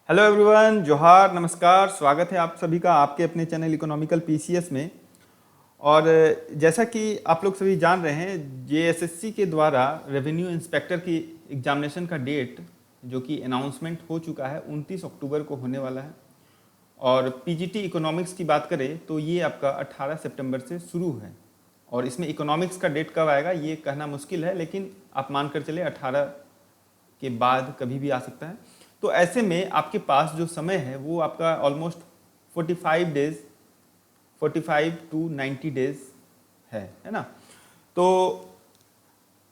Hello everyone, जोहार, नमस्कार। स्वागत है आप सभी का आपके अपने चैनल इकोनॉमिकल पीसीएस में। और जैसा कि आप लोग सभी जान रहे हैं, जेएसएससी के द्वारा रेवेन्यू इंस्पेक्टर की एग्जामिनेशन का डेट जो कि अनाउंसमेंट हो चुका है 29 अक्टूबर को होने वाला है। और पीजीटी इकोनॉमिक्स की बात करें तो ये आपका 18 सितंबर से शुरू है। और इसमें इकोनॉमिक्स का डेट कब आएगा ये कहना मुश्किल है, लेकिन आप मानकर चले 18 के बाद कभी भी आ सकता है। तो ऐसे में आपके पास जो समय है वो आपका ऑलमोस्ट 45 डेज, 45 टू 90 डेज है ना। तो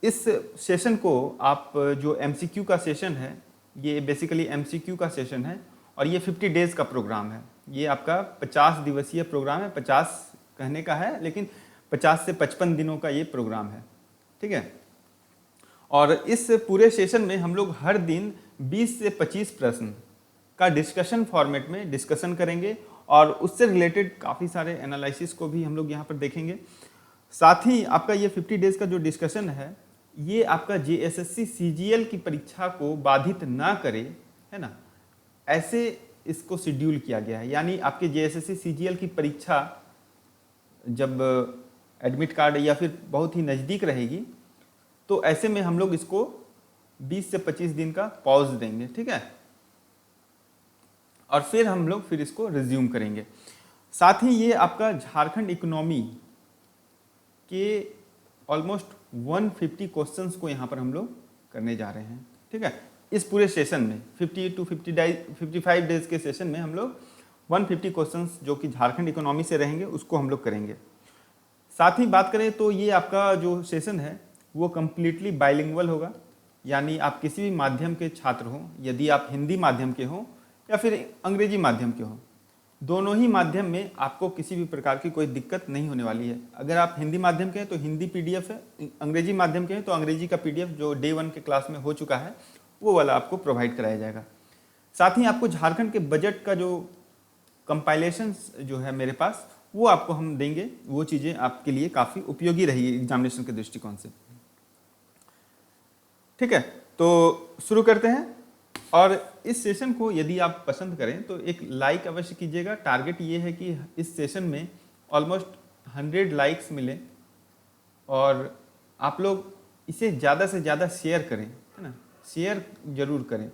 इस सेशन को आप जो एमसीक्यू का सेशन है, ये बेसिकली एमसीक्यू का सेशन है और ये 50 डेज का प्रोग्राम है। ये आपका 50 दिवसीय प्रोग्राम है। 50 कहने का है लेकिन 50 से 55 दिनों का ये प्रोग्राम है, ठीक है। और इस पूरे सेशन में हम लोग हर दिन 20 से 25 प्रश्न का डिस्कशन फॉर्मेट में डिस्कशन करेंगे और उससे रिलेटेड काफ़ी सारे एनालिसिस को भी हम लोग यहाँ पर देखेंगे। साथ ही आपका ये 50 डेज का जो डिस्कशन है ये आपका जेएसएससी सीजीएल की परीक्षा को बाधित ना करे, है ना, ऐसे इसको शेड्यूल किया गया है। यानी आपके जेएसएससी सीजीएल की परीक्षा जब एडमिट कार्ड या फिर बहुत ही नज़दीक रहेगी तो ऐसे में हम लोग इसको 20 से 25 दिन का पॉज देंगे, ठीक है। और फिर हम लोग इसको रिज्यूम करेंगे। साथ ही ये आपका झारखंड इकोनॉमी के ऑलमोस्ट 150 क्वेश्चंस को यहाँ पर हम लोग करने जा रहे हैं, ठीक है। इस पूरे सेशन में 50 टू 55 डेज के सेशन में हम लोग 150 क्वेश्चंस जो कि झारखंड इकोनॉमी से रहेंगे उसको हम लोग करेंगे। साथ ही बात करें तो ये आपका जो सेशन है वो कम्प्लीटली बाइलिंगुअल होगा, यानी आप किसी भी माध्यम के छात्र हों, यदि आप हिंदी माध्यम के हों या फिर अंग्रेजी माध्यम के हों, दोनों ही माध्यम में आपको किसी भी प्रकार की कोई दिक्कत नहीं होने वाली है। अगर आप हिंदी माध्यम के हैं तो हिंदी पीडीएफ है, अंग्रेजी माध्यम के हैं तो अंग्रेजी का पीडीएफ जो डे 1 के क्लास में हो चुका है वो वाला आपको प्रोवाइड कराया जाएगा। साथ ही आपको झारखंड के बजट का जो कंपाइलेशन जो है मेरे पास वो आपको हम देंगे। वो चीज़ें आपके लिए काफ़ी उपयोगी रहेगी एग्जामिनेशन के दृष्टिकोण से, ठीक है। तो शुरू करते हैं। और इस सेशन को यदि आप पसंद करें तो एक लाइक अवश्य कीजिएगा। टारगेट ये है कि इस सेशन में ऑलमोस्ट 100 लाइक्स मिले और आप लोग इसे ज़्यादा से ज़्यादा शेयर करें, है ना, शेयर जरूर करें।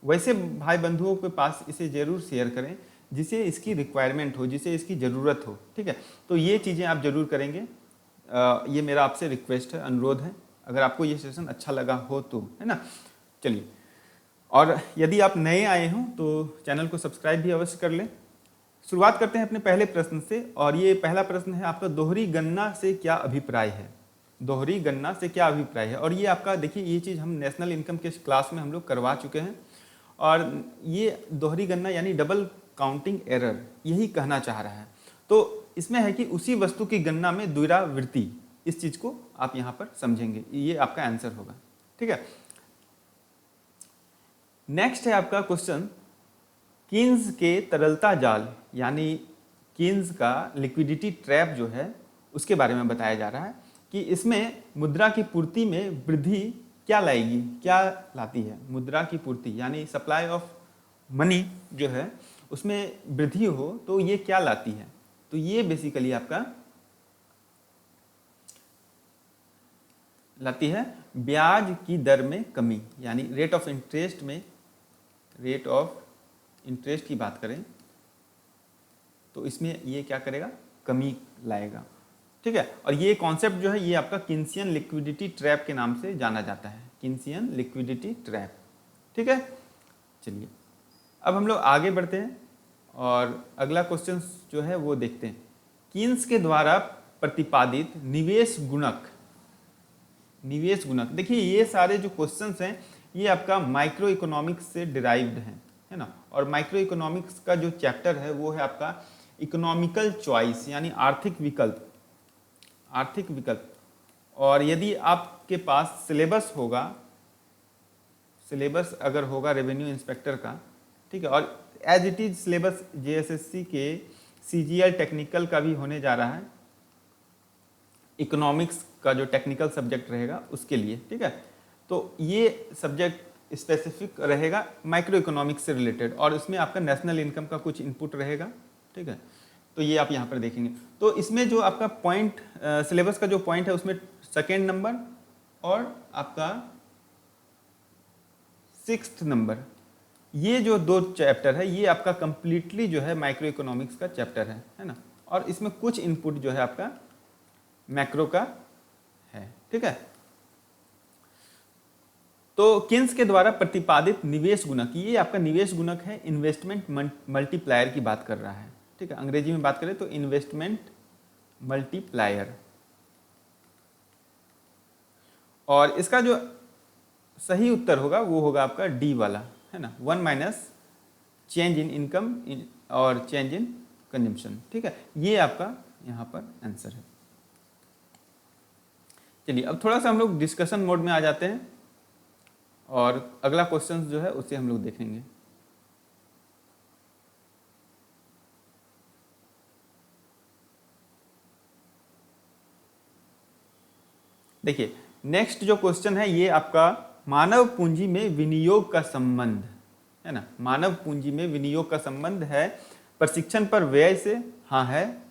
वैसे भाई बंधुओं के पास इसे ज़रूर शेयर करें जिसे इसकी रिक्वायरमेंट हो, जिसे इसकी ज़रूरत हो, ठीक है। तो ये चीज़ें आप ज़रूर करेंगे। ये मेरा आपसे रिक्वेस्ट है, अनुरोध है, अगर आपको ये सेशन अच्छा लगा हो तो, है ना। चलिए, और यदि आप नए आए हों तो चैनल को सब्सक्राइब भी अवश्य कर लें। शुरुआत करते हैं अपने पहले प्रश्न से। और ये पहला प्रश्न है आपका, दोहरी गणना से क्या अभिप्राय है। दोहरी गणना से क्या अभिप्राय है। और ये आपका देखिए, ये चीज़ हम नेशनल इनकम के क्लास में हम लोग करवा चुके हैं। और ये दोहरी गणना यानी डबल काउंटिंग एरर यही कहना चाह रहा है। तो इसमें है कि उसी वस्तु की गणना में द्विरावृत्ति, इस चीज को आप यहां पर समझेंगे, ये आपका आंसर होगा, ठीक है। नेक्स्ट है आपका क्वेश्चन, कीन्स के तरलता जाल यानी कीन्स का लिक्विडिटी ट्रैप जो है उसके बारे में बताया जा रहा है कि इसमें मुद्रा की पूर्ति में वृद्धि क्या लाएगी, क्या लाती है। मुद्रा की पूर्ति यानी सप्लाई ऑफ मनी जो है उसमें वृद्धि हो तो ये क्या लाती है। तो ये बेसिकली आपका लाती है ब्याज की दर में कमी, यानी रेट ऑफ इंटरेस्ट में, रेट ऑफ इंटरेस्ट की बात करें तो इसमें ये क्या करेगा, कमी लाएगा, ठीक है। और ये कॉन्सेप्ट जो है ये आपका किन्सियन लिक्विडिटी ट्रैप के नाम से जाना जाता है, किन्सियन लिक्विडिटी ट्रैप, ठीक है। चलिए अब हम लोग आगे बढ़ते हैं और अगला क्वेश्चन जो है वो देखते हैं। कीन्स के द्वारा प्रतिपादित निवेश गुणक, निवेश गुणक, देखिए ये सारे जो क्वेश्चंस हैं ये आपका माइक्रो इकोनॉमिक्स से डिराइव्ड हैं, है ना। और माइक्रो इकोनॉमिक्स का जो चैप्टर है वो है आपका इकोनॉमिकल चॉइस यानी आर्थिक विकल्प, आर्थिक विकल्प। और यदि आपके पास सिलेबस होगा, सिलेबस अगर होगा रेवेन्यू इंस्पेक्टर का, ठीक है, और as it is syllabus JSSC के सीजीएल टेक्निकल का भी होने जा रहा है, इकोनॉमिक्स का जो टेक्निकल सब्जेक्ट रहेगा उसके लिए, ठीक है। तो ये सब्जेक्ट स्पेसिफिक रहेगा माइक्रो इकोनॉमिक्स से रिलेटेड, और इसमें आपका नेशनल इनकम का कुछ इनपुट रहेगा, ठीक है। तो ये आप यहाँ पर देखेंगे। तो इसमें जो आपका पॉइंट सिलेबस का जो पॉइंट है उसमें सेकेंड नंबर और आपका 6th नंबर, ये जो 2 चैप्टर है ये आपका कंप्लीटली जो है माइक्रो इकोनॉमिक्स का चैप्टर है ना। और इसमें कुछ इनपुट जो है आपका मैक्रो का है, ठीक है। तो किन्स के द्वारा प्रतिपादित निवेश गुणक, ये आपका निवेश गुणक है, इन्वेस्टमेंट मल्टीप्लायर की बात कर रहा है, ठीक है। अंग्रेजी में बात करें तो इन्वेस्टमेंट मल्टीप्लायर, और इसका जो सही उत्तर होगा वो होगा आपका डी वाला, है ना, 1 माइनस चेंज इन इनकम और चेंज इन कंजम्पशन, ठीक है। ये आपका यहाँ पर आंसर है। चलिए अब थोड़ा सा हम लोग डिस्कशन मोड में आ जाते हैं और अगला क्वेश्चन जो है उसे हम लोग देखेंगे। देखिए नेक्स्ट जो क्वेश्चन है ये आपका मानव पूंजी में विनियोग का संबंध, है ना। मानव पूंजी में विनियोग का संबंध है प्रशिक्षण पर व्यय से, हाँ है,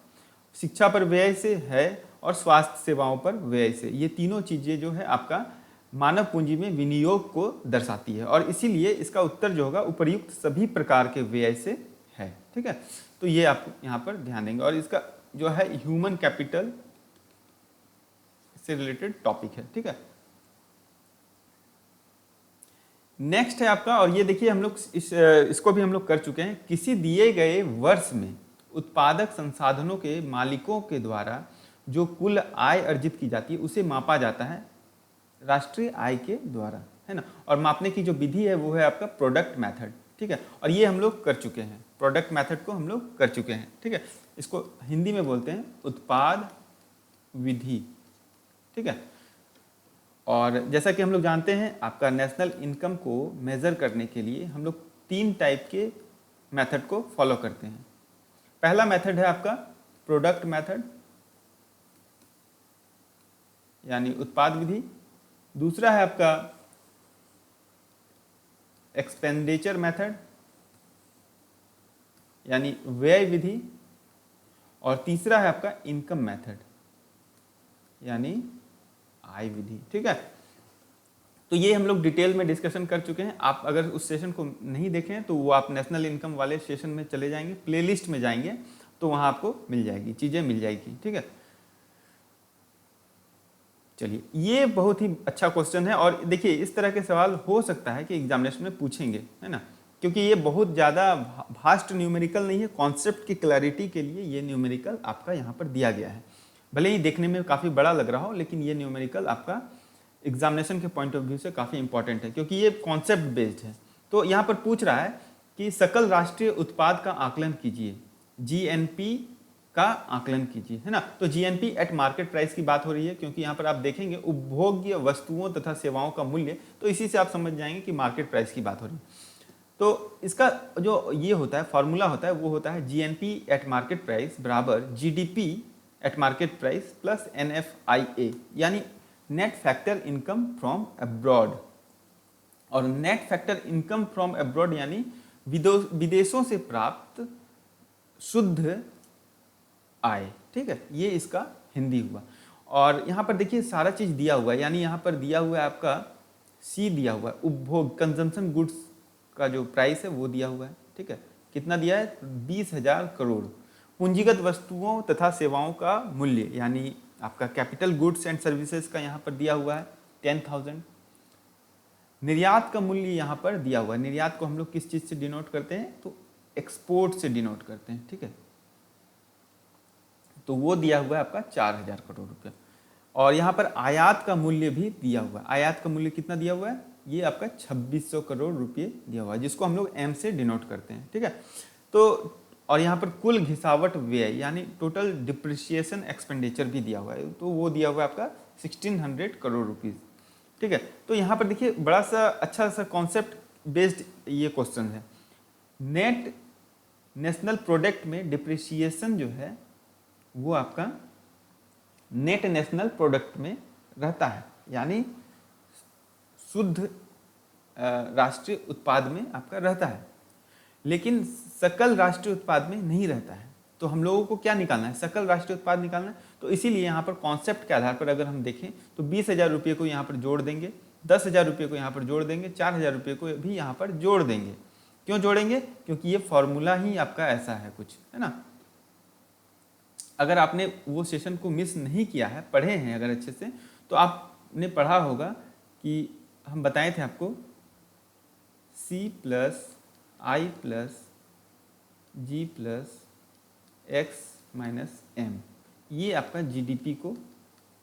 शिक्षा पर व्यय से है, और स्वास्थ्य सेवाओं पर व्यय से। ये तीनों चीजें जो है आपका मानव पूंजी में विनियोग को दर्शाती है, और इसीलिए इसका उत्तर जो होगा उपर्युक्त सभी प्रकार के व्यय से है, ठीक है। तो ये आप यहाँ पर ध्यान देंगे, और इसका जो है ह्यूमन कैपिटल से रिलेटेड टॉपिक है, ठीक है। नेक्स्ट है आपका, और ये देखिए हम लोग इसको भी हम लोग कर चुके हैं, किसी दिए गए वर्ष में उत्पादक संसाधनों के मालिकों के द्वारा जो कुल आय अर्जित की जाती है उसे मापा जाता है राष्ट्रीय आय के द्वारा, है ना। और मापने की जो विधि है वो है आपका प्रोडक्ट मेथड, ठीक है। और ये हम लोग कर चुके हैं, प्रोडक्ट मेथड को हम लोग कर चुके हैं, ठीक है। इसको हिंदी में बोलते हैं उत्पाद विधि, ठीक है। और जैसा कि हम लोग जानते हैं आपका नेशनल इनकम को मेजर करने के लिए हम लोग 3 टाइप के मेथड को फॉलो करते हैं। पहला मेथड है आपका प्रोडक्ट मेथड यानी उत्पाद विधि, दूसरा है आपका एक्सपेंडिचर मेथड यानी व्यय विधि, और तीसरा है आपका इनकम मेथड यानी आय विधि, ठीक है। तो ये हम लोग डिटेल में डिस्कशन कर चुके हैं। आप अगर उस सेशन को नहीं देखें तो वो आप नेशनल इनकम वाले सेशन में चले जाएंगे, प्लेलिस्ट में जाएंगे तो वहां आपको मिल जाएगी, चीजें मिल जाएगी, ठीक है। चलिए ये बहुत ही अच्छा क्वेश्चन है, और देखिए इस तरह के सवाल हो सकता है कि एग्जामिनेशन में पूछेंगे, है ना, क्योंकि ये बहुत ज़्यादा भास्ट न्यूमेरिकल नहीं है। कॉन्सेप्ट की क्लैरिटी के लिए ये न्यूमेरिकल आपका यहाँ पर दिया गया है। भले ही देखने में काफ़ी बड़ा लग रहा हो, लेकिन ये न्यूमेरिकल आपका एग्जामिनेशन के पॉइंट ऑफ व्यू से काफ़ी इंपॉर्टेंट है, क्योंकि ये कॉन्सेप्ट बेस्ड है। तो यहाँ पर पूछ रहा है कि सकल राष्ट्रीय उत्पाद का आकलन कीजिए, जीएनपी का आकलन कीजिए, है ना। तो जीएनपी एट मार्केट प्राइस की बात हो रही है, क्योंकि यहाँ पर आप देखेंगे उपभोग्य वस्तुओं तथा सेवाओं का मूल्य, तो इसी से आप समझ जाएंगे कि मार्केट प्राइस की बात हो रही है। तो इसका जो ये होता है फॉर्मूला होता है वो होता है जीएनपी एट मार्केट प्राइस बराबर GDP at market price plus NFIA यानी net factor income from abroad. और net factor income from abroad यानी विदेशों से प्राप्त शुद्ध आय, ठीक है। ये इसका हिंदी हुआ। और यहाँ पर देखिए सारा चीज दिया हुआ है, यानी यहाँ पर दिया हुआ है आपका सी दिया हुआ है, उपभोग कंजम्पशन गुड्स का जो प्राइस है वो दिया हुआ है, ठीक है। कितना दिया है? 20,000 करोड़। पूंजीगत वस्तुओं तथा सेवाओं का मूल्य यानी आपका कैपिटल गुड्स एंड सर्विसेज का यहाँ पर दिया हुआ है 10,000। निर्यात का मूल्य यहाँ पर दिया हुआ है। निर्यात को हम लोग किस चीज से डिनोट करते हैं? तो एक्सपोर्ट से डिनोट करते हैं, ठीक है। तो वो दिया हुआ है आपका 4,000 करोड़ रुपया। और यहाँ पर आयात का मूल्य भी दिया हुआ है। आयात का मूल्य कितना दिया हुआ है? ये आपका 2600 करोड़ रुपये दिया हुआ है, जिसको हम लोग एम से डिनोट करते हैं, ठीक है। तो और यहाँ पर कुल घिसावट व्यय यानी टोटल डिप्रिसिएशन एक्सपेंडिचर भी दिया हुआ है, तो वो दिया हुआ है आपका 1600 करोड़ रुपीज़, ठीक है। तो यहाँ पर देखिए बड़ा सा अच्छा सा कॉन्सेप्ट बेस्ड ये क्वेश्चन है। नेट नेशनल प्रोडक्ट में डिप्रिसिएशन जो है वो आपका नेट नेशनल प्रोडक्ट में रहता है, यानी शुद्ध राष्ट्रीय उत्पाद में आपका रहता है, लेकिन सकल राष्ट्रीय उत्पाद में नहीं रहता है। तो हम लोगों को क्या निकालना है, सकल राष्ट्रीय उत्पाद निकालना है। तो इसीलिए यहाँ पर कॉन्सेप्ट के आधार पर अगर हम देखें तो 20,000 रुपये को यहाँ पर जोड़ देंगे, 10,000 रुपये को यहाँ पर जोड़ देंगे, 4,000 रुपये को भी यहाँ पर जोड़ देंगे। क्यों जोड़ेंगे? क्योंकि ये फॉर्मूला ही आपका ऐसा है कुछ, है ना। अगर आपने वो सेशन को मिस नहीं किया है, पढ़े हैं अगर अच्छे से, तो आपने पढ़ा होगा कि हम बताए थे आपको C plus I plus G plus X minus M, ये आपका GDP को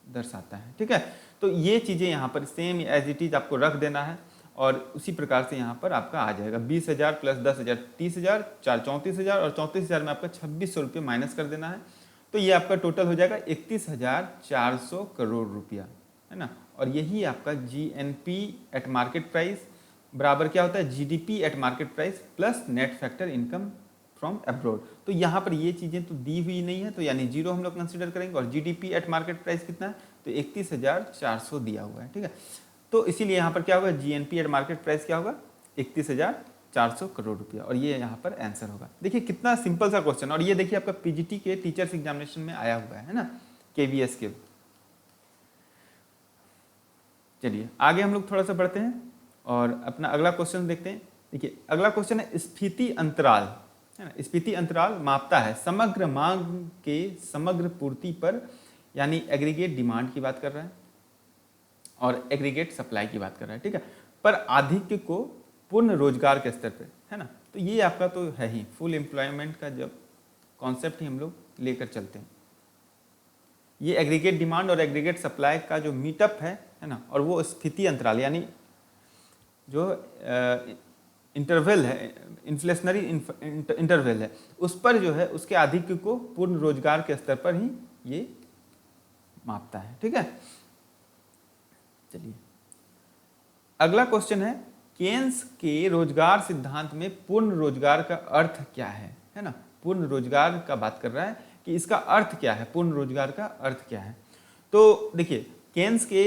दर्शाता है, ठीक है। तो ये चीज़ें यहाँ पर सेम एज इट इज आपको रख देना है और उसी प्रकार से यहाँ पर आपका आ जाएगा 20,000 प्लस 10,000 30,000, 34,000 और 34,000 में आपका 2,600 रुपये माइनस कर देना है। तो ये आपका टोटल हो जाएगा 31,400 करोड़ रुपया, है ना। और यही आपका GNP एट मार्केट प्राइस बराबर क्या होता है, GDP eight market price plus net factor income from abroad. तो यहाँ पर ये चीज़ें तो दी हुई नहीं है, तो यानी जीरो हम लोग कंसिडर करेंगे। और GDP एट मार्केट प्राइस कितना है, तो 31,400 दिया हुआ है, ठीक है। तो इसीलिए यहाँ पर क्या होगा, GNP एट मार्केट प्राइस क्या होगा, 31,400 करोड़ रुपया। और ये यहाँ पर आंसर होगा। देखिए कितना सिंपल सा क्वेश्चन, और ये देखिए आपका PGT के टीचर्स एग्जामिनेशन में आया हुआ है ना, KVS के। चलिए आगे हम लोग थोड़ा सा बढ़ते हैं और अपना अगला क्वेश्चन देखते हैं। देखिए अगला क्वेश्चन है स्फीति अंतराल, है ना। स्फीति अंतराल मापता है समग्र मांग के समग्र पूर्ति पर, यानी एग्रीगेट डिमांड की बात कर रहा है और एग्रीगेट सप्लाई की बात कर रहा है, ठीक है, पर आधिक्य को पूर्ण रोजगार के स्तर पर, है ना। तो ये आपका तो है ही, फुल एम्प्लॉयमेंट का जब कॉन्सेप्ट ही हम लोग लेकर चलते हैं। ये एग्रीगेट डिमांड और एग्रीगेट सप्लाई का जो मीटअप है ना, और वो स्फीति अंतराल यानी जो इंटरवल है, इन्फ्लेशनरी इंटरवल है, उस पर जो है उसके आधिक्य को पूर्ण रोजगार के स्तर पर ही ये मापता है, ठीक है। चलिए अगला क्वेश्चन है केन्स के रोजगार सिद्धांत में पूर्ण रोजगार का अर्थ क्या है ना। पूर्ण रोजगार का बात कर रहा है कि इसका अर्थ क्या है, पूर्ण रोजगार का अर्थ क्या है। तो देखिए केन्स के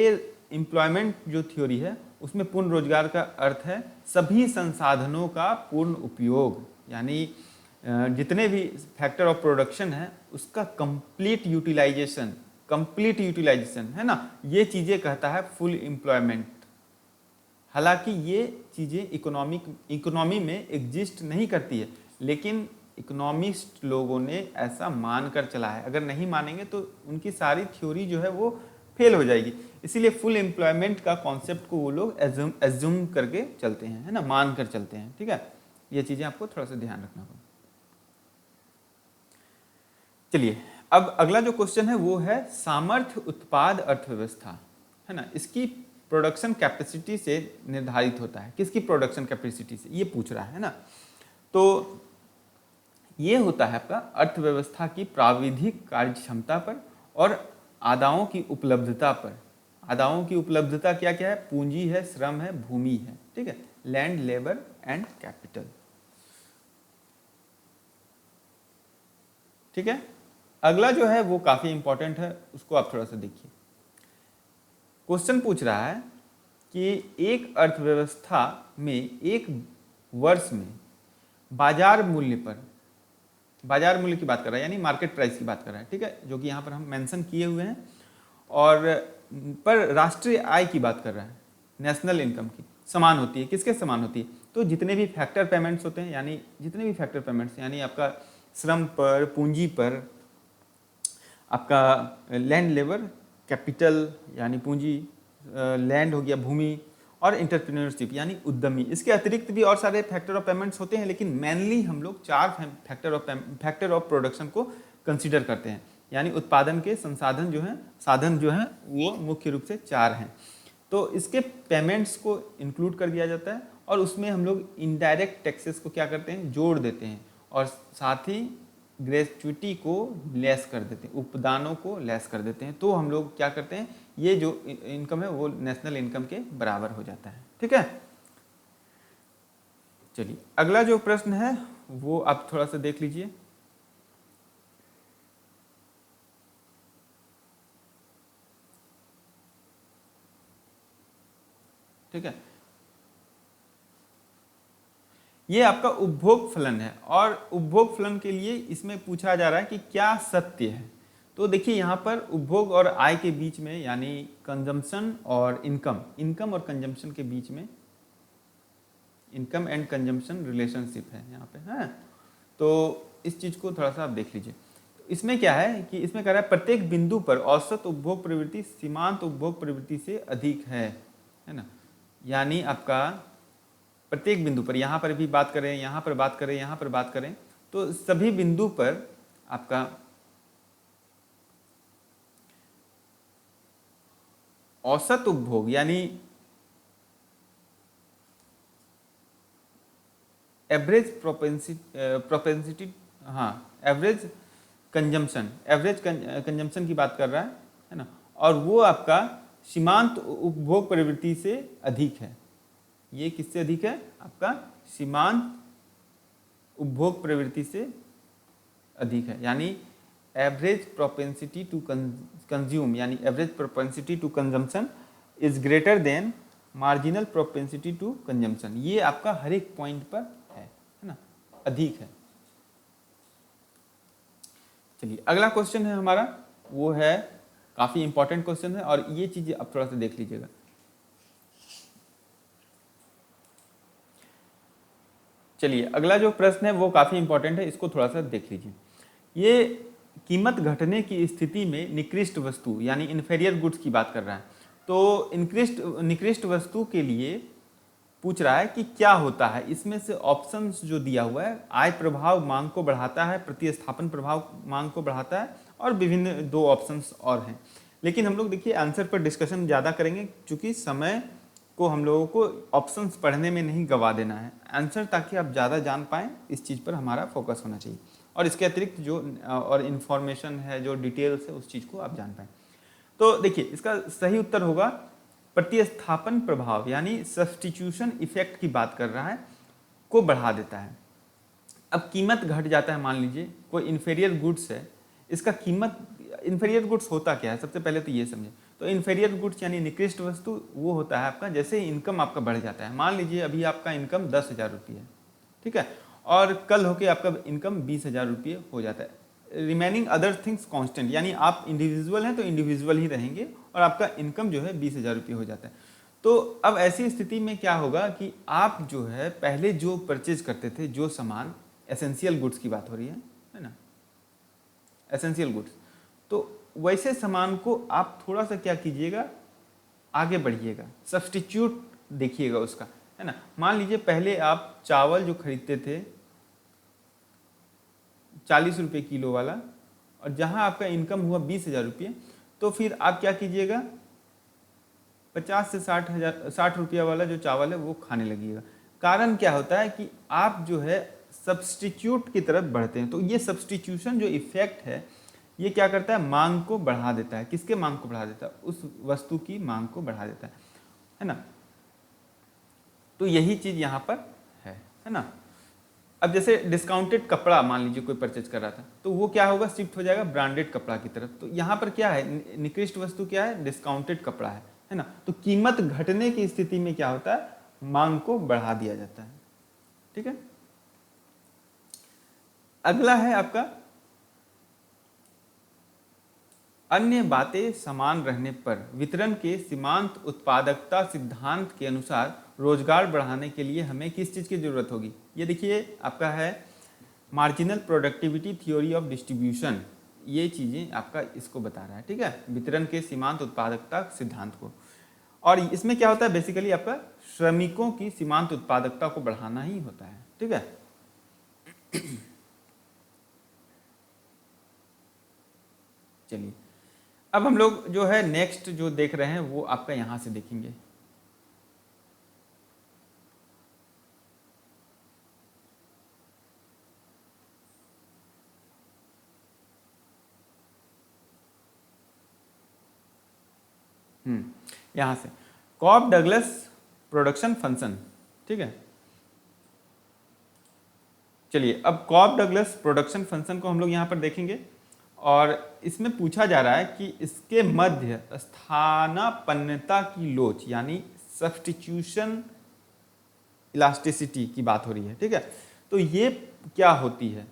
एम्प्लॉयमेंट जो थ्योरी है उसमें पूर्ण रोजगार का अर्थ है सभी संसाधनों का पूर्ण उपयोग, यानी जितने भी फैक्टर ऑफ प्रोडक्शन है उसका कंप्लीट यूटिलाइजेशन है ना, ये चीज़ें कहता है फुल एम्प्लॉयमेंट। हालांकि ये चीज़ें इकोनॉमी में एग्जिस्ट नहीं करती है, लेकिन इकोनॉमिस्ट लोगों ने ऐसा मानकर चला है। अगर नहीं मानेंगे तो उनकी सारी थ्योरी जो है वो फेल हो जाएगी। इसीलिए फुल एम्प्लॉयमेंट का कॉन्सेप्ट को वो लोग एज्यूम करके चलते हैं, है ना, मान कर चलते हैं, ठीक है। ये चीज़ें आपको थोड़ा सा ध्यान रखना होगा। चलिए अब अगला जो क्वेश्चन है वो है सामर्थ्य उत्पाद अर्थव्यवस्था, है ना। इसकी प्रोडक्शन कैपेसिटी से निर्धारित होता है। किसकी प्रोडक्शन कैपेसिटी से, ये पूछ रहा है ना। तो ये होता है आपका अर्थव्यवस्था की प्राविधिक कार्य क्षमता पर और आदाओं की उपलब्धता पर। आदाओं की उपलब्धता क्या क्या है, पूंजी है, श्रम है, भूमि है, ठीक है, लैंड, लेबर एंड कैपिटल, ठीक है। अगला जो है वो काफी इंपॉर्टेंट है, उसको आप थोड़ा सा देखिए। क्वेश्चन पूछ रहा है कि एक अर्थव्यवस्था में एक वर्ष में बाजार मूल्य पर, बाजार मूल्य की बात कर रहा है यानी मार्केट प्राइस की बात कर रहा है, ठीक है, जो कि यहाँ पर हम मेंशन किए हुए हैं, और पर राष्ट्रीय आय की बात कर रहा है, नेशनल इनकम की समान होती है। किसके समान होती है, तो जितने भी फैक्टर पेमेंट्स होते हैं, यानी जितने भी फैक्टर पेमेंट्स यानी आपका श्रम पर, पूंजी पर, आपका लैंड, लेबर, कैपिटल यानी पूंजी, लैंड हो गया भूमि, और इंटरप्रेन्योरशिप यानी उद्यमी। इसके अतिरिक्त भी और सारे फैक्टर ऑफ पेमेंट्स होते हैं, लेकिन मेनली हम लोग 4 फैक्टर ऑफ प्रोडक्शन को कंसीडर करते हैं, यानी उत्पादन के संसाधन जो हैं, साधन जो हैं वो मुख्य रूप से 4 हैं। तो इसके पेमेंट्स को इंक्लूड कर दिया जाता है और उसमें हम लोग इनडायरेक्ट टैक्सेस को क्या करते हैं, जोड़ देते हैं, और साथ ही ग्रेचुइटी को लेस कर देते हैं, उपदानों को लेस कर देते हैं। तो हम लोग क्या करते हैं, ये जो इनकम है वो नेशनल इनकम के बराबर हो जाता है, ठीक है। चलिए अगला जो प्रश्न है वो आप थोड़ा सा देख लीजिए। ठीक है, ये आपका उपभोग फलन है, और उपभोग फलन के लिए इसमें पूछा जा रहा है कि क्या सत्य है। तो देखिए यहाँ पर उपभोग और आय के बीच में, यानी कंजम्पशन और इनकम और कंजम्पशन के बीच में इनकम एंड कंजम्पशन रिलेशनशिप है यहाँ पे, है। तो इस चीज को थोड़ा सा आप देख लीजिए। इसमें क्या है कि इसमें कह रहा है प्रत्येक बिंदु पर औसत उपभोग प्रवृत्ति सीमांत उपभोग प्रवृत्ति से अधिक है ना। यानी आपका प्रत्येक बिंदु पर, यहाँ पर भी बात करें, यहाँ पर बात करें, यहाँ पर बात करें, तो सभी बिंदु पर आपका औसत उपभोग यानी एवरेज प्रोपेंसिटी, हाँ एवरेज कंजम्पशन की बात कर रहा है ना, और वो आपका सीमांत उपभोग प्रवृत्ति से अधिक है। ये किससे अधिक है? आपका सीमांत उपभोग प्रवृत्ति से अधिक है, यानी एवरेज प्रोपेंसिटी टू कंज्यूम, यानी average propensity to consumption is greater than marginal propensity to consumption. ये आपका हर एक पॉइंट पर है ना, अधिक है। चलिए अगला क्वेश्चन है हमारा, वो है काफी इंपॉर्टेंट क्वेश्चन है, और ये चीजें आप थोड़ा सा देख लीजिएगा। चलिए अगला जो प्रश्न है वो काफी इंपॉर्टेंट है, इसको थोड़ा सा देख लीजिए। ये कीमत घटने की स्थिति में निकृष्ट वस्तु यानी इन्फेरियर गुड्स की बात कर रहा है। तो निकृष्ट वस्तु के लिए पूछ रहा है कि क्या होता है। इसमें से ऑप्शंस जो दिया हुआ है, आय प्रभाव मांग को बढ़ाता है, प्रतिस्थापन प्रभाव मांग को बढ़ाता है, और विभिन्न दो ऑप्शंस और हैं। लेकिन हम लोग देखिए आंसर पर डिस्कशन ज़्यादा करेंगे, क्योंकि समय को हम लोगों को ऑप्शंस पढ़ने में नहीं गवा देना है आंसर, ताकि आप ज़्यादा जान पाएँ। इस चीज़ पर हमारा फोकस होना चाहिए, और इसके अतिरिक्त जो और इन्फॉर्मेशन है, जो डिटेल्स है, उस चीज़ को आप जान पाएँ। तो देखिए इसका सही उत्तर होगा प्रतिस्थापन प्रभाव, यानी सब्स्टिट्यूशन इफेक्ट की बात कर रहा है, को बढ़ा देता है। अब कीमत घट जाता है, मान लीजिए कोई इन्फेरियर गुड्स है, इसका कीमत, इन्फेरियर गुड्स होता क्या है, सबसे पहले तो ये समझें। तो इन्फेरियर गुड्स यानी निकृष्ट वस्तु वो होता है आपका, जैसे ही इनकम आपका बढ़ जाता है। मान लीजिए अभी आपका इनकम 10,000 रुपये है, ठीक है, और कल होके आपका इनकम 20,000 रुपये हो जाता है। रिमेनिंग अदर थिंग्स कांस्टेंट, यानी आप इंडिविजुअल हैं तो इंडिविजुअल ही रहेंगे, और आपका इनकम जो है 20,000 रुपये हो जाता है। तो अब ऐसी स्थिति में क्या होगा कि आप जो है पहले जो परचेज करते थे, जो सामान, एसेंशियल गुड्स की बात हो रही है ना, एसेंशियल गुड्स, तो वैसे सामान को आप थोड़ा सा क्या कीजिएगा, आगे बढ़िएगा, सब्स्टिट्यूट देखिएगा उसका, है ना। मान लीजिए पहले आप चावल जो खरीदते थे 40 रुपये किलो वाला, और जहां आपका इनकम हुआ 20,000 रुपये, तो फिर आप क्या कीजिएगा, 50 से 60 रुपया वाला जो चावल है वो खाने लगिएगा। कारण क्या होता है कि आप जो है सब्स्टिट्यूट की तरफ बढ़ते हैं। तो ये सब्स्टिट्यूशन जो इफेक्ट है, ये क्या करता है, मांग को बढ़ा देता है। किसके मांग को बढ़ा देता है? उस वस्तु की मांग को बढ़ा देता है ना। तो यही चीज यहाँ पर है ना। अब जैसे डिस्काउंटेड कपड़ा मान लीजिए कोई परचेज कर रहा था, तो वो क्या होगा, शिफ्ट हो जाएगा ब्रांडेड कपड़ा की तरफ। तो यहाँ पर क्या है, निकृष्ट वस्तु क्या है, डिस्काउंटेड कपड़ा है ना। तो कीमत घटने की स्थिति में क्या होता है, मांग को बढ़ा दिया जाता है, ठीक है। अगला है आपका अन्य बातें समान रहने पर वितरण के सीमांत उत्पादकता सिद्धांत के अनुसार रोजगार बढ़ाने के लिए हमें किस चीज की जरूरत होगी। ये देखिए आपका है marginal productivity theory of distribution, ये चीजें आपका इसको बता रहा है, ठीक है, वितरण के सीमांत उत्पादकता सिद्धांत को। और इसमें क्या होता है, बेसिकली आपका श्रमिकों की सीमांत उत्पादकता को बढ़ाना ही होता है, ठीक है। चलिए अब हम लोग जो है नेक्स्ट जो देख रहे हैं वो आपका यहां से देखेंगे। यहां से कॉब डगलस प्रोडक्शन फंक्शन, ठीक है। चलिए अब कॉब डगलस प्रोडक्शन फंक्शन को हम लोग यहां पर देखेंगे, और इसमें पूछा जा रहा है कि इसके मध्य स्थानापन्नता की लोच, यानी सब्स्टिट्यूशन इलास्टिसिटी की बात हो रही है, ठीक है। तो ये क्या होती है,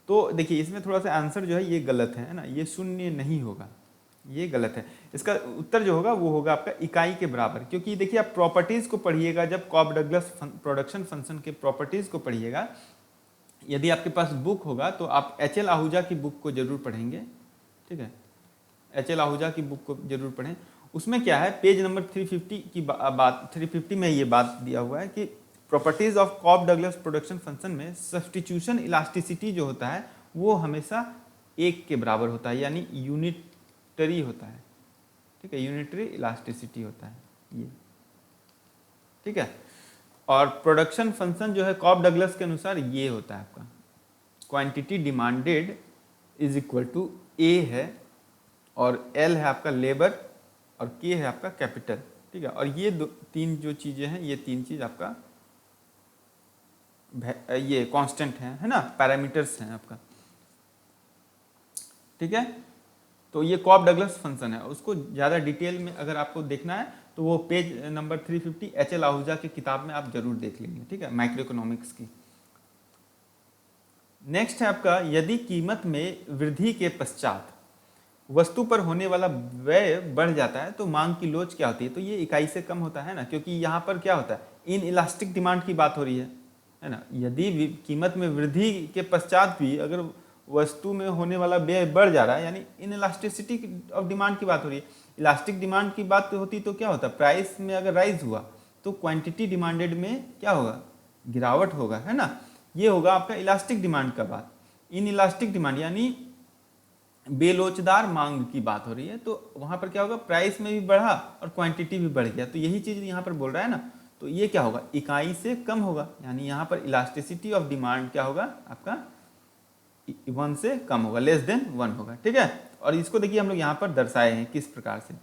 तो देखिए इसमें थोड़ा सा आंसर जो है ये गलत है ना, ये शून्य नहीं होगा, ये गलत है। इसका उत्तर जो होगा वो होगा आपका इकाई के बराबर, क्योंकि देखिए आप प्रॉपर्टीज को पढ़िएगा, जब कॉब डगलस प्रोडक्शन फंक्शन के प्रॉपर्टीज को पढ़िएगा, यदि आपके पास बुक होगा तो आप एच.एल. आहूजा की बुक को जरूर पढ़ेंगे, ठीक है, एच.एल. आहूजा की बुक को जरूर पढ़ें। उसमें क्या है, पेज नंबर 350 की बात, 350 में ये बात दिया हुआ है कि properties of Cobb Douglas production function में सब्स्टिट्यूशन इलास्टिसिटी जो होता है वो हमेशा 1 के बराबर होता है, यानी यूनिटरी होता है, ठीक है, यूनिटरी इलास्टिसिटी होता है ये, ठीक है। और प्रोडक्शन फंक्शन जो है कॉब डगलस के अनुसार ये होता है आपका quantity demanded is equal to A है, और एल है आपका लेबर, और के है आपका कैपिटल, ठीक है। और ये तीन जो चीजें हैं, ये तीन चीज आपका ये कांस्टेंट है ना, पैरामीटर्स हैं आपका, ठीक है। तो ये कॉब डगलस फंक्शन है, उसको ज़्यादा डिटेल में अगर आपको देखना है तो वो पेज नंबर 350 एच.एल. आहूजा की किताब में आप जरूर देख लेंगे, ठीक है, माइक्रो इकोनॉमिक्स की। नेक्स्ट है आपका, यदि कीमत में वृद्धि के पश्चात वस्तु पर होने वाला व्यय बढ़ जाता है तो मांग की लोच क्या होती है, तो ये इकाई से कम होता है ना, क्योंकि यहाँ पर क्या होता है, इन इलास्टिक डिमांड की बात हो रही है ना। यदि कीमत में वृद्धि के पश्चात भी अगर वस्तु में होने वाला व्यय बढ़ जा रहा है, यानी इन इलास्टिसिटी ऑफ डिमांड की बात हो रही है। इलास्टिक डिमांड की बात होती तो क्या होता, प्राइस में अगर राइज हुआ तो क्वांटिटी डिमांडेड में क्या होगा, गिरावट होगा, है ना। ये होगा आपका इलास्टिक डिमांड का बात। इन इलास्टिक डिमांड यानी बेलोचदार मांग की बात हो रही है, तो वहां पर क्या होगा, प्राइस में भी बढ़ा और क्वांटिटी भी बढ़ गया, तो यही चीज यहाँ पर बोल रहा है ना। तो ये क्या होगा, इकाई से कम होगा, यानी यहाँ पर इलास्टिसिटी ऑफ डिमांड क्या होगा आपका 1 से कम होगा, लेस देन 1 होगा, ठीक है। और इसको देखिए हम लोग यहाँ पर दर्शाए हैं किस प्रकार से,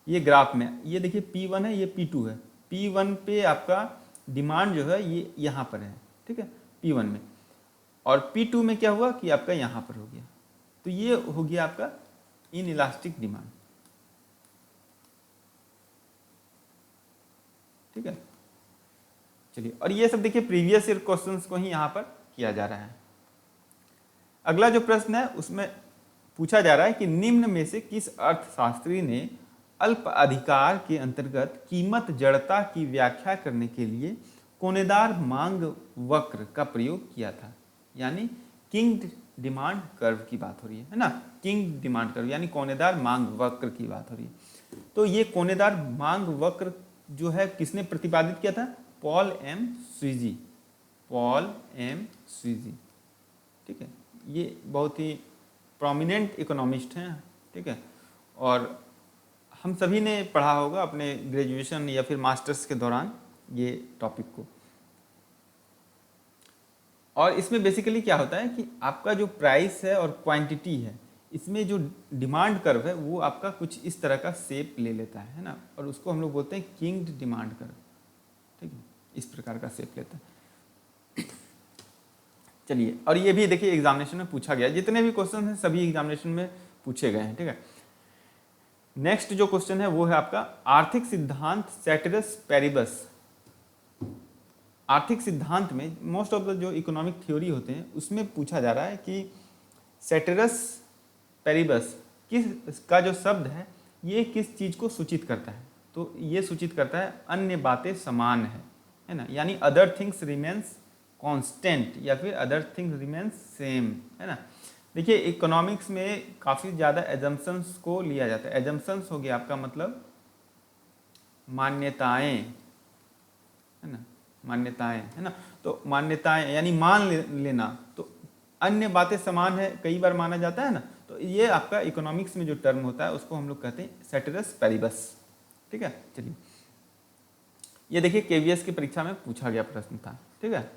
ये ग्राफ में, ये देखिए P1 है, ये P2 है। P1 पे आपका डिमांड जो है ये यहाँ पर है, ठीक है, P1 में, और P2 में क्या हुआ कि आपका यहाँ पर हो गया, तो ये हो गया आपका इन इलास्टिक डिमांड, ठीक है। चलिए, और ये सब देखिए प्रीवियस ईयर क्वेश्चंस को ही यहाँ पर किया जा रहा है। अगला जो प्रश्न है उसमें पूछा जा रहा है कि निम्न में से किस अर्थशास्त्री ने अल्प अधिकार के अंतर्गत कीमत जड़ता की व्याख्या करने के लिए कोनेदार मांग वक्र का प्रयोग किया था, यानी किंग डिमांड कर्व की बात हो रही है ना, किंग डिमांड कर्व यानी कोनेदार मांग वक्र की बात हो रही है। तो ये कोनेदार मांग वक्र जो है किसने प्रतिपादित किया था, पॉल एम स्वीजी, पॉल एम स्वीजी, ठीक है। ये बहुत ही प्रोमिनेंट इकोनॉमिस्ट हैं, ठीक है, और हम सभी ने पढ़ा होगा अपने ग्रेजुएशन या फिर मास्टर्स के दौरान ये टॉपिक को। और इसमें बेसिकली क्या होता है कि आपका जो प्राइस है और क्वांटिटी है, इसमें जो डिमांड कर्व है वो आपका कुछ इस तरह का शेप ले लेता है ना, और उसको हम लोग बोलते हैं किंग्ड डिमांड कर्व, ठीक है, इस प्रकार का शेप लेता है। चलिए, और ये भी देखिए एग्जामिनेशन में पूछा गया, जितने भी क्वेश्चन हैं सभी एग्जामिनेशन में पूछे गए हैं, ठीक है। नेक्स्ट जो क्वेश्चन है वो है आपका आर्थिक सिद्धांत सेटेरस पेरिबस। आर्थिक सिद्धांत में मोस्ट ऑफ द जो इकोनॉमिक थ्योरी होते हैं उसमें पूछा जा रहा है कि सेटेरस पेरिबस किस का जो शब्द है ये किस चीज को सूचित करता है, तो ये सूचित करता है अन्य बातें समान है ना, यानी अदर थिंग्स रिमेन्स कांस्टेंट या फिर अदर थिंग्स रिमेन्स सेम, है ना। देखिए इकोनॉमिक्स में काफ़ी ज़्यादा एजम्पशंस को लिया जाता है। एजम्पशंस हो गया आपका मतलब मान्यताएं, है ना, मान्यताएं, है ना। तो मान्यताएं यानी मान लेना, तो अन्य बातें समान है कई बार माना जाता है ना, तो ये आपका इकोनॉमिक्स में जो टर्म होता है उसको हम लोग कहते हैं सेटेरस पेरिबस, ठीक है। चलिए, ये देखिए केवीएस की परीक्षा में पूछा गया प्रश्न था, ठीक है।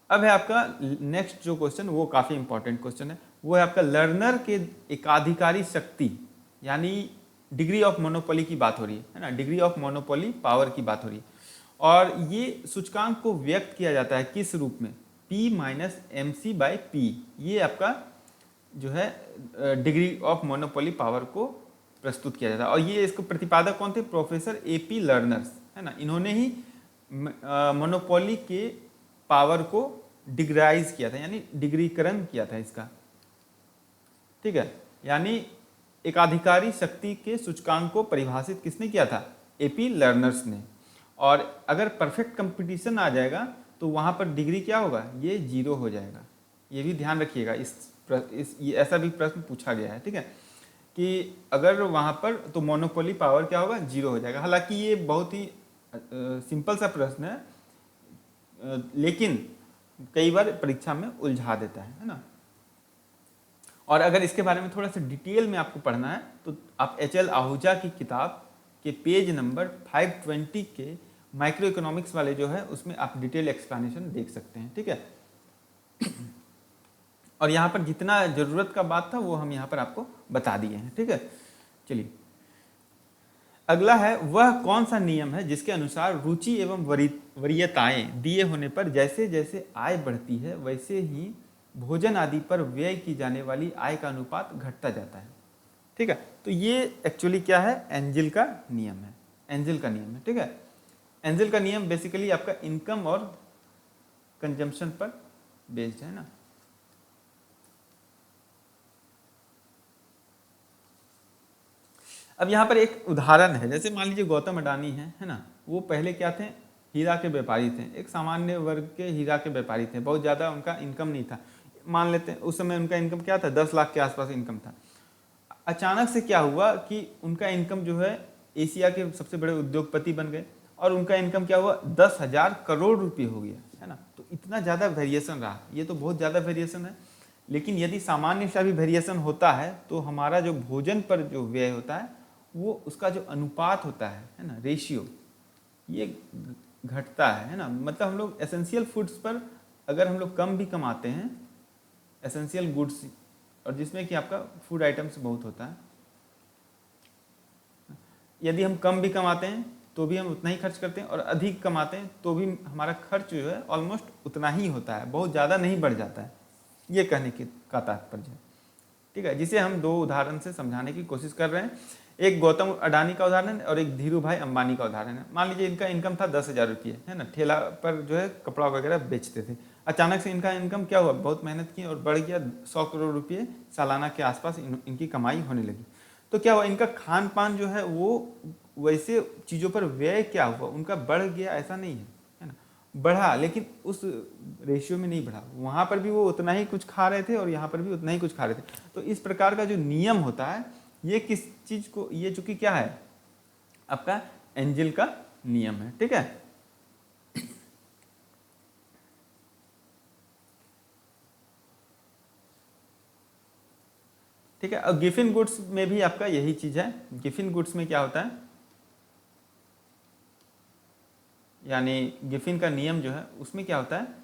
अब है आपका नेक्स्ट जो क्वेश्चन, वो काफ़ी इंपॉर्टेंट क्वेश्चन है, वो है आपका लर्नर के एकाधिकारी शक्ति यानी डिग्री ऑफ मोनोपोली की बात हो रही है ना, डिग्री ऑफ मोनोपोली पावर की बात हो रही है। और ये सूचकांक को व्यक्त किया जाता है किस रूप में, P माइनस MC/P, ये आपका जो है डिग्री ऑफ मोनोपोली पावर को प्रस्तुत किया जाता है। और ये इसको प्रतिपादक कौन थे, प्रोफेसर AP लर्नर्स, है ना, इन्होंने ही मोनोपोली के पावर को डिग्राइज किया था, यानी डिग्रीकरण किया था इसका, ठीक है। यानी एकाधिकारी शक्ति के सूचकांक को परिभाषित किसने किया था? एपी लर्नर्स ने। और अगर परफेक्ट कंपटीशन आ जाएगा तो वहाँ पर डिग्री क्या होगा? ये 0 हो जाएगा। ये भी ध्यान रखिएगा, ऐसा भी प्रश्न पूछा गया है, ठीक है, कि अगर वहाँ पर तो मोनोपोली पावर क्या होगा? 0 हो जाएगा। हालांकि ये बहुत ही सिंपल सा प्रश्न है, लेकिन कई बार परीक्षा में उलझा देता है ना। और अगर इसके बारे में थोड़ा सा डिटेल में आपको पढ़ना है तो आप HL आहूजा की किताब के पेज नंबर 520 के माइक्रो इकोनॉमिक्स वाले जो है उसमें आप डिटेल एक्सप्लेनेशन देख सकते हैं, ठीक है। और यहाँ पर जितना जरूरत का बात था वो हम यहाँ पर आपको बता दिए हैं, ठीक है। चलिए अगला है, वह कौन सा नियम है जिसके अनुसार रुचि एवं वरीयताएं दिए होने पर जैसे जैसे आय बढ़ती है वैसे ही भोजन आदि पर व्यय की जाने वाली आय का अनुपात घटता जाता है, ठीक है। तो ये एक्चुअली क्या है? एंजल का नियम है, एंजल का नियम है, ठीक है। एंजल का नियम बेसिकली आपका इनकम और कंजम्पशन पर बेस्ड है ना। अब यहाँ पर एक उदाहरण है, जैसे मान लीजिए गौतम अडानी है ना, वो पहले क्या थे? हीरा के व्यापारी थे, एक सामान्य वर्ग के हीरा के व्यापारी थे, बहुत ज़्यादा उनका इनकम नहीं था। मान लेते हैं उस समय उनका इनकम क्या था? 10 लाख के आसपास इनकम था। अचानक से क्या हुआ कि उनका इनकम जो है एशिया के सबसे बड़े उद्योगपति बन गए और उनका इनकम क्या हुआ? 10,000 करोड़ रुपये हो गया, है ना। तो इतना ज़्यादा वेरिएशन रहा, ये तो बहुत ज़्यादा वेरिएशन है। लेकिन यदि सामान्य सा भी वेरिएशन होता है तो हमारा जो भोजन पर जो व्यय होता है वो उसका जो अनुपात होता है ना, रेशियो, ये घटता है ना। मतलब हम लोग एसेंशियल फूड्स पर अगर हम लोग कम भी कमाते हैं, एसेंशियल गुड्स, और जिसमें कि आपका फूड आइटम्स बहुत होता है, यदि हम कम भी कमाते हैं तो भी हम उतना ही खर्च करते हैं, और अधिक कमाते हैं तो भी हमारा खर्च जो है ऑलमोस्ट उतना ही होता है, बहुत ज़्यादा नहीं बढ़ जाता है। ये कहने का तात्पर्य है, ठीक है, जिसे हम दो उदाहरण से समझाने की कोशिश कर रहे हैं। एक गौतम अडानी का उदाहरण और एक धीरू भाई अंबानी का उदाहरण है। मान लीजिए इनका इनकम था 10,000 रुपये, है ना, ठेला पर जो है कपड़ा वगैरह बेचते थे। अचानक से इनका इनकम क्या हुआ? बहुत मेहनत की और बढ़ गया, 100 करोड़ रुपये सालाना के आसपास इनकी कमाई होने लगी। तो क्या हुआ? इनका खान पान जो है वो वैसे चीज़ों पर व्यय क्या हुआ? उनका बढ़ गया ऐसा नहीं है ना, बढ़ा, लेकिन उस रेशियो में नहीं बढ़ा। वहाँ पर भी वो उतना ही कुछ खा रहे थे और यहाँ पर भी उतना ही कुछ खा रहे थे। तो इस प्रकार का जो नियम होता है ये किस चीज को, ये चूंकि क्या है? आपका एंजल का नियम है, ठीक है। ठीक है, और गिफिन गुड्स में भी आपका यही चीज है। गिफिन गुड्स में क्या होता है, यानी गिफिन का नियम जो है उसमें क्या होता है?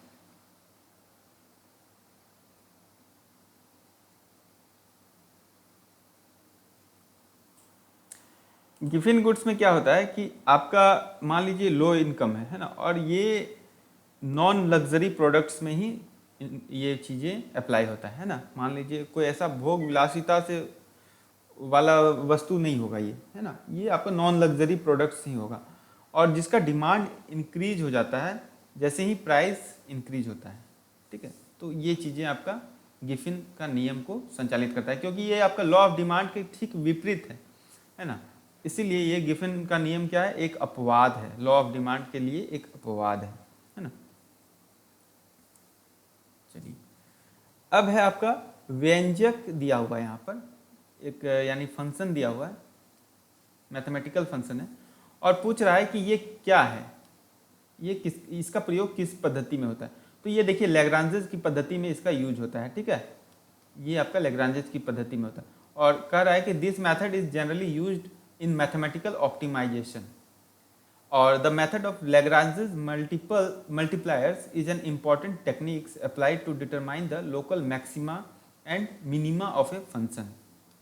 गिफिन गुड्स में क्या होता है कि आपका मान लीजिए लो इनकम है ना, और ये नॉन लग्जरी प्रोडक्ट्स में ही ये चीज़ें अप्लाई होता है ना। मान लीजिए कोई ऐसा भोग विलासिता से वाला वस्तु नहीं होगा ये, है ना, ये आपका नॉन लग्जरी प्रोडक्ट्स ही होगा। और जिसका डिमांड इंक्रीज हो जाता है जैसे ही प्राइस इंक्रीज होता है, ठीक है। तो ये चीज़ें आपका गिफिन का नियम को संचालित करता है, क्योंकि ये आपका लॉ ऑफ डिमांड के ठीक विपरीत है ना। इसीलिए ये गिफिन का नियम क्या है? एक अपवाद है, लॉ ऑफ डिमांड के लिए एक अपवाद है ना। चलिए अब है आपका व्यंजक दिया हुआ है यहाँ पर एक, यानी फंक्शन दिया हुआ है, मैथमेटिकल फंक्शन है, और पूछ रहा है कि ये क्या है, ये इसका प्रयोग किस पद्धति में होता है। तो ये देखिए लैग्रांजेस की पद्धति में इसका यूज होता है, ठीक है, ये आपका लैग्रांजेस की पद्धति में होता है। और कह रहा है कि this method is generally used in mathematical optimization, or the method of Lagrange's multipliers is an important technique applied to determine the local maxima and minima of a function।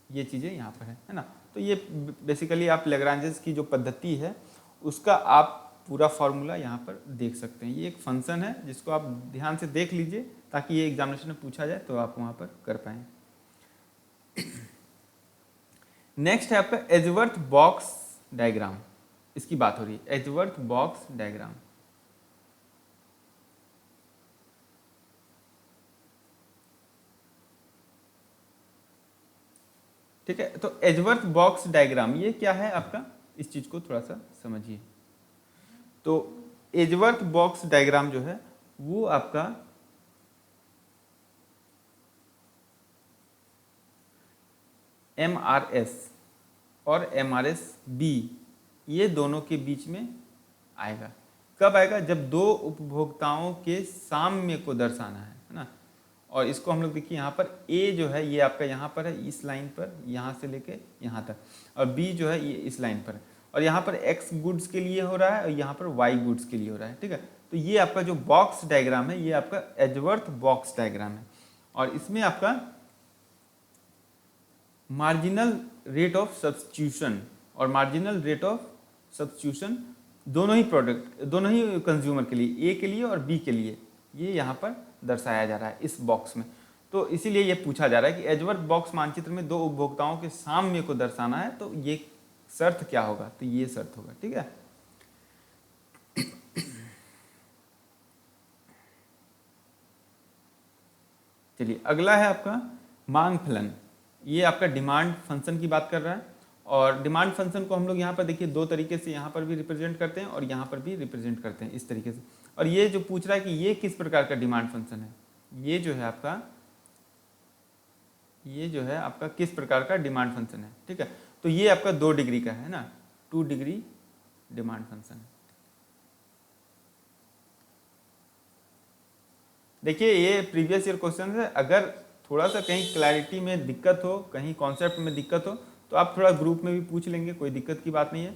ये चीज़ें यहाँ पर है ना। तो ये बेसिकली आप लैग्रांजेस की जो पद्धति है उसका आप पूरा फॉर्मूला यहाँ पर देख सकते हैं। ये एक फंक्शन है जिसको आप ध्यान से देख लीजिए ताकि ये एग्जामिनेशन में पूछा जाए तो आप वहाँ पर कर पाएँ। नेक्स्ट है आपका एजवर्थ बॉक्स डायग्राम, इसकी बात हो रही है, एजवर्थ बॉक्स डायग्राम। ठीक है। तो एजवर्थ बॉक्स डायग्राम ये क्या है आपका, इस चीज को थोड़ा सा समझिए। तो एजवर्थ बॉक्स डायग्राम जो है वो आपका MRS और MRS-B ये दोनों के बीच में आएगा। कब आएगा, जब दो उपभोक्ताओं के साम्य को दर्शाना है ना। और इसको हम लोग देखिए यहाँ पर A जो है ये आपका यहाँ पर है, इस लाइन पर, यहाँ से लेके यहाँ तक, और B जो है ये इस लाइन पर है। और यहाँ पर X गुड्स के लिए हो रहा है और यहाँ पर Y गुड्स के लिए हो रहा है, ठीक है। तो ये आपका जो बॉक्स डायग्राम है ये आपका एजवर्थ बॉक्स डायग्राम है। और इसमें आपका मार्जिनल रेट ऑफ सब्स्टिट्यूशन और मार्जिनल रेट ऑफ सब्स्टिट्यूशन दोनों ही प्रोडक्ट, दोनों ही कंज्यूमर के लिए, ए के लिए और बी के लिए, ये यहाँ पर दर्शाया जा रहा है इस बॉक्स में। तो इसीलिए ये पूछा जा रहा है कि एजवर्थ बॉक्स मानचित्र में दो उपभोक्ताओं के साम्य को दर्शाना है, तो ये शर्त क्या होगा, तो ये शर्त होगा, ठीक है। चलिए अगला है आपका मांग फलन। ये आपका डिमांड फंक्शन की बात कर रहा है। और डिमांड फंक्शन को हम लोग यहाँ पर देखिए दो तरीके से यहाँ पर भी रिप्रेजेंट करते हैं और यहाँ पर भी रिप्रेजेंट करते हैं इस तरीके से। और ये जो पूछ रहा है कि ये किस प्रकार का डिमांड फंक्शन है, ये जो है आपका किस प्रकार का डिमांड फंक्शन है, ठीक है। तो ये आपका 2 डिग्री का है ना, 2 डिग्री डिमांड फंक्शन है। देखिए ये प्रीवियस ईयर क्वेश्चन है, अगर थोड़ा सा कहीं क्लैरिटी में दिक्कत हो, कहीं कॉन्सेप्ट में दिक्कत हो तो आप थोड़ा ग्रुप में भी पूछ लेंगे, कोई दिक्कत की बात नहीं है।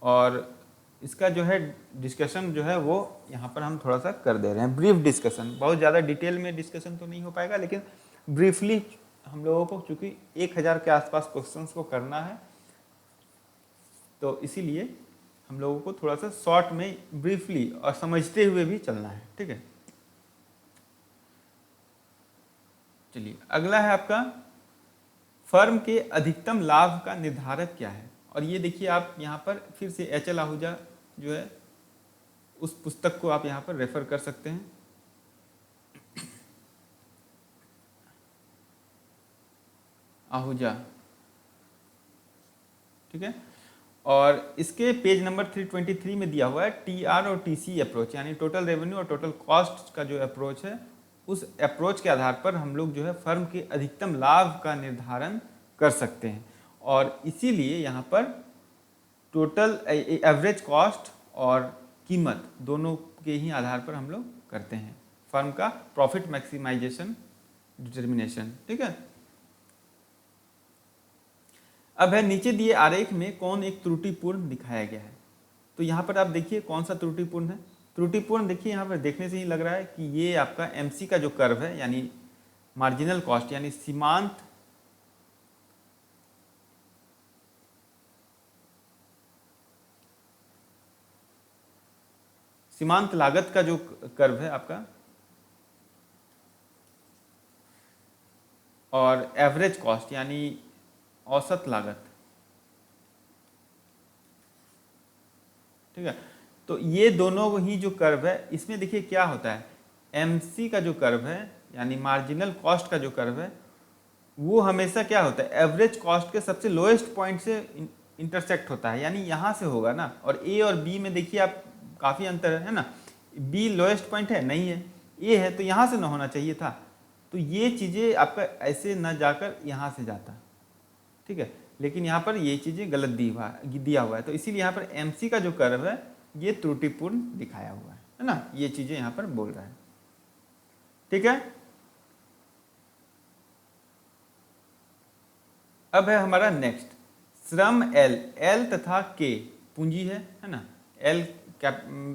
और इसका जो है डिस्कशन जो है वो यहाँ पर हम थोड़ा सा कर दे रहे हैं, ब्रीफ डिस्कशन। बहुत ज़्यादा डिटेल में डिस्कशन तो नहीं हो पाएगा, लेकिन ब्रीफली हम लोगों को चूँकि 1000 के आसपास क्वेश्चंस को करना है, तो इसीलिए हम लोगों को थोड़ा सा शॉर्ट में ब्रीफली और समझते हुए भी चलना है, ठीक है। चलिए अगला है आपका फर्म के अधिकतम लाभ का निर्धारक क्या है। और ये देखिए आप यहाँ पर फिर से HL आहूजा जो है उस पुस्तक को आप यहाँ पर रेफर कर सकते हैं। आहूजा, ठीक है। और इसके पेज नंबर 323 में दिया हुआ है TR और TC अप्रोच, यानी टोटल रेवेन्यू और टोटल कॉस्ट का जो अप्रोच है, उस अप्रोच के आधार पर हम लोग जो है फर्म के अधिकतम लाभ का निर्धारण कर सकते हैं। और इसीलिए यहाँ पर टोटल एवरेज कॉस्ट और कीमत दोनों के ही आधार पर हम लोग करते हैं फर्म का प्रॉफिट मैक्सिमाइजेशन डिटर्मिनेशन, ठीक है। अब है नीचे दिए आरेख में कौन एक त्रुटिपूर्ण दिखाया गया है। तो यहाँ पर आप देखिए कौन सा त्रुटिपूर्ण है। त्रुटिपूर्ण देखिए यहाँ पर देखने से ही लग रहा है कि ये आपका MC का जो कर्व है, यानी मार्जिनल कॉस्ट यानी सीमांत लागत का जो कर्व है आपका, और एवरेज कॉस्ट यानी औसत लागत, ठीक है। तो ये दोनों ही जो कर्व है, इसमें देखिए क्या होता है, MC का जो कर्व है यानी मार्जिनल कॉस्ट का जो कर्व है, वो हमेशा क्या होता है, एवरेज कॉस्ट के सबसे लोएस्ट पॉइंट से इंटरसेक्ट होता है, यानी यहाँ से होगा ना। और A और B में देखिए आप काफ़ी अंतर है ना, B लोएस्ट पॉइंट है, नहीं है, A है, तो यहाँ से ना होना चाहिए था। तो ये चीज़ें आपका ऐसे न जाकर यहाँ से जाता, ठीक है। लेकिन यहाँ पर ये चीज़ें गलत दिया हुआ है, तो इसीलिए यहाँ पर MC का जो कर्व है ये त्रुटिपूर्ण दिखाया हुआ है ना, ये चीज़ें यहाँ पर बोल रहा है, ठीक है। अब है हमारा नेक्स्ट श्रम L तथा K पूंजी है ना, L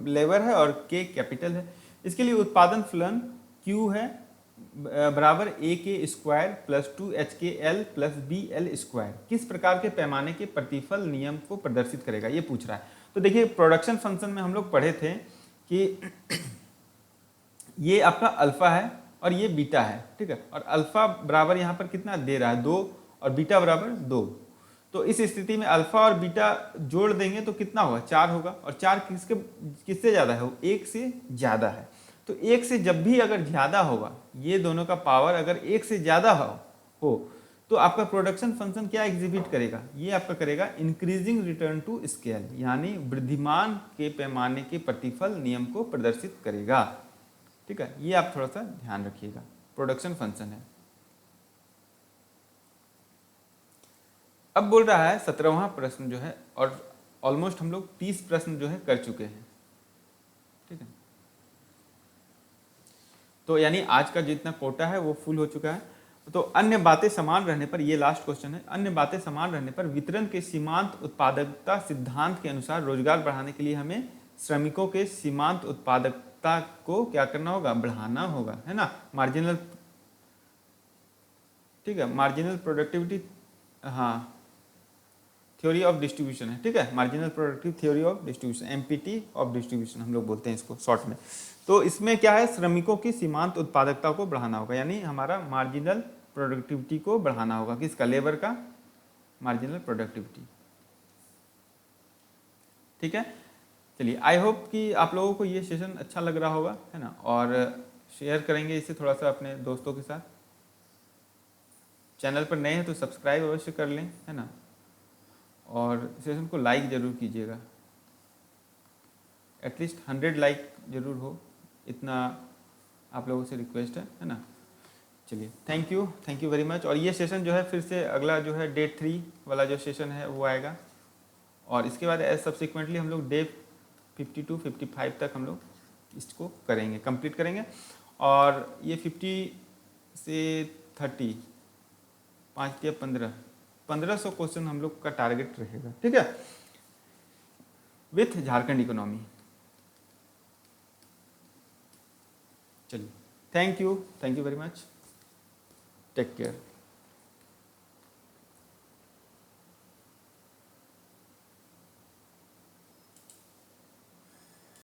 लेबर है और K कैपिटल है। इसके लिए उत्पादन फलन Q है बराबर AK square plus 2HKL plus BL square किस प्रकार के पैमाने के प्रतिफल नियम को प्रदर्शित करेगा, ये पूछ रहा है। तो देखिए प्रोडक्शन फंक्शन में हम लोग पढ़े थे कि ये आपका अल्फा है और ये बीटा है, ठीक है। और अल्फा बराबर यहाँ पर कितना दे रहा है 2 और बीटा बराबर 2। तो इस स्थिति में अल्फा और बीटा जोड़ देंगे तो कितना होगा, 4 होगा। और 4 किससे ज़्यादा है, 1 से ज़्यादा है। तो 1 से जब भी अगर ज़्यादा होगा, ये दोनों का पावर अगर 1 से ज़्यादा हो तो आपका प्रोडक्शन फंक्शन क्या एग्जिबिट करेगा, ये आपका करेगा इंक्रीजिंग रिटर्न टू स्केल, यानी वृद्धिमान के पैमाने के प्रतिफल नियम को प्रदर्शित करेगा। ठीक है, ये आप थोड़ा सा ध्यान रखिएगा, प्रोडक्शन फंक्शन है। अब बोल रहा है 17वां प्रश्न जो है, और ऑलमोस्ट हम लोग 30 प्रश्न जो है कर चुके हैं। ठीक है, तो यानी आज का जितना कोटा है वो फुल हो चुका है। तो अन्य बातें समान रहने पर, ये लास्ट क्वेश्चन है, अन्य बातें समान रहने पर वितरण के सीमांत उत्पादकता सिद्धांत के अनुसार रोजगार बढ़ाने के लिए हमें श्रमिकों के सीमांत उत्पादकता को क्या करना होगा, बढ़ाना होगा, है ना, मार्जिनल। ठीक है, मार्जिनल प्रोडक्टिविटी, हाँ, थ्योरी ऑफ डिस्ट्रीब्यूशन है। ठीक है, marginal productive theory of distribution, empty of distribution हम लोग बोलते हैं इसको शॉर्ट में। तो इसमें क्या है, श्रमिकों की सीमांत उत्पादकता को बढ़ाना होगा, यानी हमारा मार्जिनल प्रोडक्टिविटी को बढ़ाना होगा, किसका, लेबर का मार्जिनल प्रोडक्टिविटी। ठीक है, चलिए, आई होप कि आप लोगों को ये सेशन अच्छा लग रहा होगा, है ना, और शेयर करेंगे इसे थोड़ा सा अपने दोस्तों के साथ। चैनल पर नए हैं तो सब्सक्राइब अवश्य कर लें, है ना, और सेशन को लाइक जरूर कीजिएगा, एटलीस्ट 100 लाइक जरूर हो, इतना आप लोगों से रिक्वेस्ट है ना। चलिए, थैंक यू वेरी मच। और ये सेशन जो है फिर से अगला जो है डे 3 वाला जो सेशन है वो आएगा, और इसके बाद सब्सिक्वेंटली हम लोग डे 52 55 तक हम लोग इसको करेंगे, कंप्लीट करेंगे। और ये 50 से 30 5 या 1500 क्वेश्चन हम लोग का टारगेट रहेगा। ठीक है, विथ झारखंड इकोनॉमी। चलिए, thank you very much, take care.